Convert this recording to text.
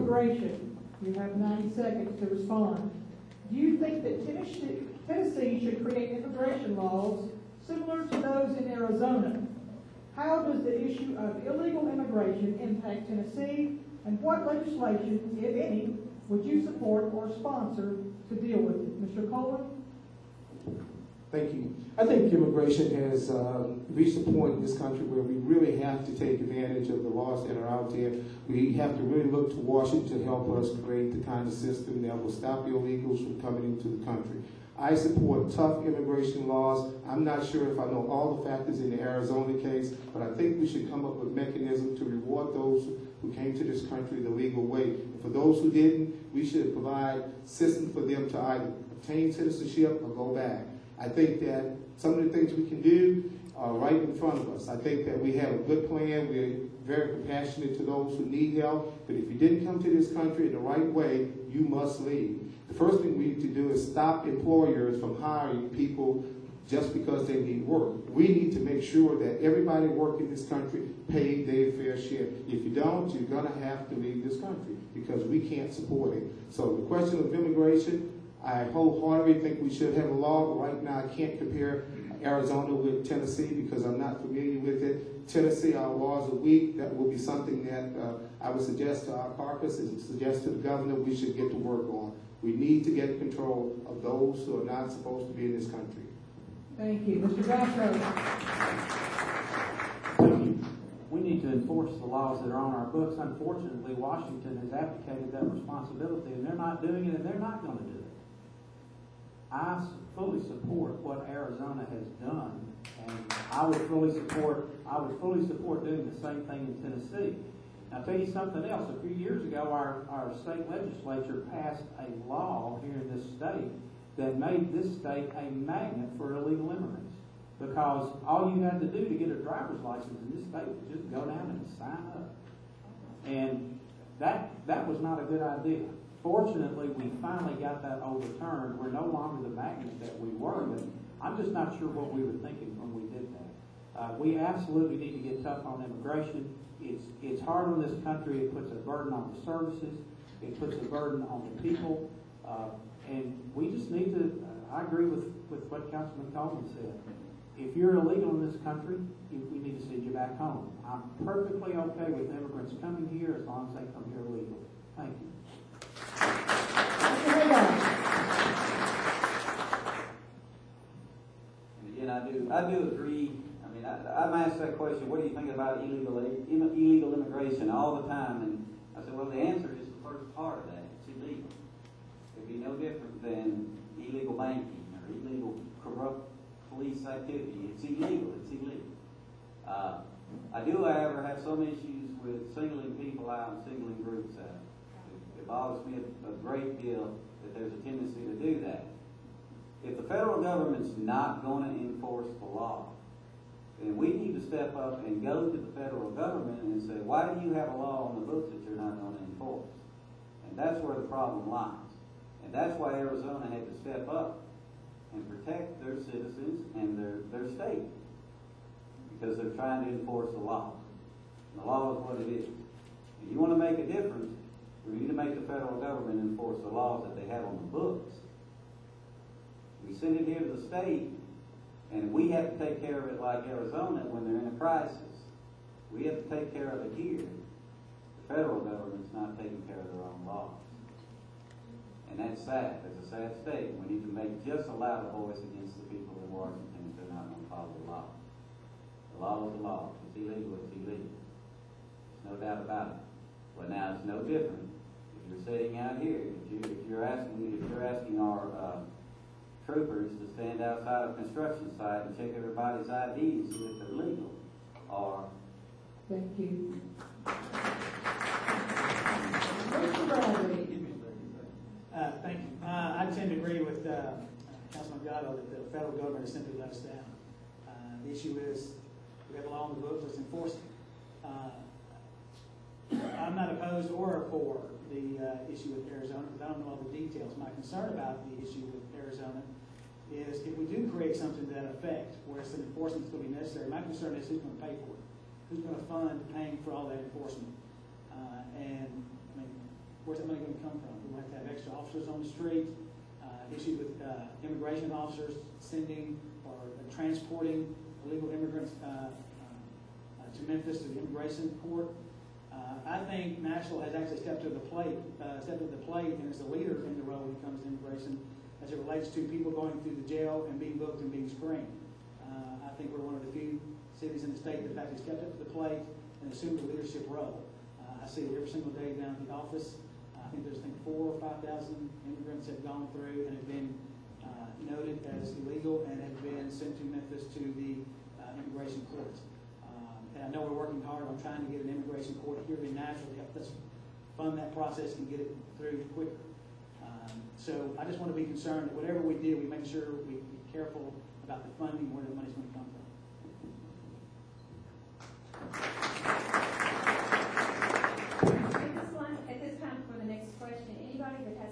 immigration, you have 90 seconds to respond. Do you think that Tennessee should create immigration laws similar to those in Arizona? How does the issue of illegal immigration impact Tennessee, and what legislation, if any, would you support or sponsor to deal with it? Mr. Coleman? Thank you. I think immigration has reached a point in this country where we really have to take advantage of the laws that are out there. We have to really look to Washington to help us create the kind of system that will stop illegals from coming into the country. I support tough immigration laws. I'm not sure if I know all the factors in the Arizona case, but I think we should come up with mechanisms to reward those who came to this country the legal way. And for those who didn't, we should provide systems for them to either obtain citizenship or go back. I think that some of the things we can do are right in front of us. I think that we have a good plan. We're very compassionate to those who need help. But if you didn't come to this country in the right way, you must leave. The first thing we need to do is stop employers from hiring people just because they need work. We need to make sure that everybody working in this country pays their fair share. If you don't, you're going to have to leave this country because we can't support it. So the question of immigration, I wholeheartedly think we should have a law, but right now I can't compare Arizona with Tennessee because I'm not familiar with it. Tennessee, our laws are weak. That will be something that I would suggest to our caucus and suggest to the governor we should get to work on. We need to get control of those who are not supposed to be in this country. Thank you. Mr. Gastro. We need to enforce the laws that are on our books. Unfortunately, Washington has abdicated that responsibility, and they're not doing it, and they're not going to do it. I fully support what Arizona has done, and I would fully support doing the same thing in Tennessee. I'll tell you something else. A few years ago, our state legislature passed a law here in this state that made this state a magnet for illegal immigrants, because all you had to do to get a driver's license in this state was just go down and sign up. And that was not a good idea. Fortunately, we finally got that overturned. We're no longer the magnet that we were, but I'm just not sure what we were thinking when we did that. We absolutely need to get tough on immigration. It's hard on this country. It puts a burden on the services. It puts a burden on the people. And we just need to, I agree with what Councilman Coleman said. If you're illegal in this country, we need to send you back home. I'm perfectly okay with immigrants coming here as long as they come here legally. Thank you. And again, I do agree. I mean, I'm asked that question, what do you think about illegal immigration all the time? And I said, well, the answer is the first part of that. It's illegal. It'd be no different than illegal banking or illegal corrupt police activity. It's illegal. It's illegal. I do, however, have some issues with singling people out and singling groups out. It bothers me a great deal that there's a tendency to do that. If the federal government's not going to enforce the law, then we need to step up and go to the federal government and say, why do you have a law on the books that you're not going to enforce? And that's where the problem lies. And that's why Arizona had to step up and protect their citizens and their state, because they're trying to enforce the law. And the law is what it is. If you want to make a difference, we need to make the federal government enforce the laws that they have on the books. We send it here to the state, and we have to take care of it like Arizona when they're in a crisis. We have to take care of it here. The federal government's not taking care of their own laws. And that's sad. That's a sad state. We need to make just a louder voice against the people in Washington if they're not going to follow the law. The law is the law. If it's illegal, it's illegal. There's no doubt about it. But now it's no different. If you're sitting out here, if you're asking our troopers to stand outside a construction site and check everybody's IDs, see if they're legal, or... Thank you. Thank you. I tend to agree with Councilman Gatto that the federal government has simply let us down. The issue is we have a law on the books, let's enforce it. I'm not opposed or for the issue with Arizona because I don't know all the details. My concern about the issue with Arizona is if we do create something to that effect where some enforcement is going to be necessary, my concern is who's going to pay for it. Who's going to fund paying for all that enforcement? And I mean, where's that money going to come from? We have to have extra officers on the street, issues with immigration officers sending or transporting illegal immigrants to Memphis to the immigration court. I think Nashville has actually stepped to the plate, and is a leader in the role when it comes to immigration as it relates to people going through the jail and being booked and being screened. I think we're one of the few cities in the state that have actually stepped up to the plate and assumed a leadership role. I see it every single day down at the office. I think there's 4,000 or 5,000 immigrants have gone through and have been noted as illegal and have been sent to Memphis to the immigration courts. And I know we're working hard on trying to get an immigration court here in Nashville to help us fund that process and get it through quicker. So I just want to be concerned that whatever we do, we make sure we be careful about the funding, where the money's going to come from.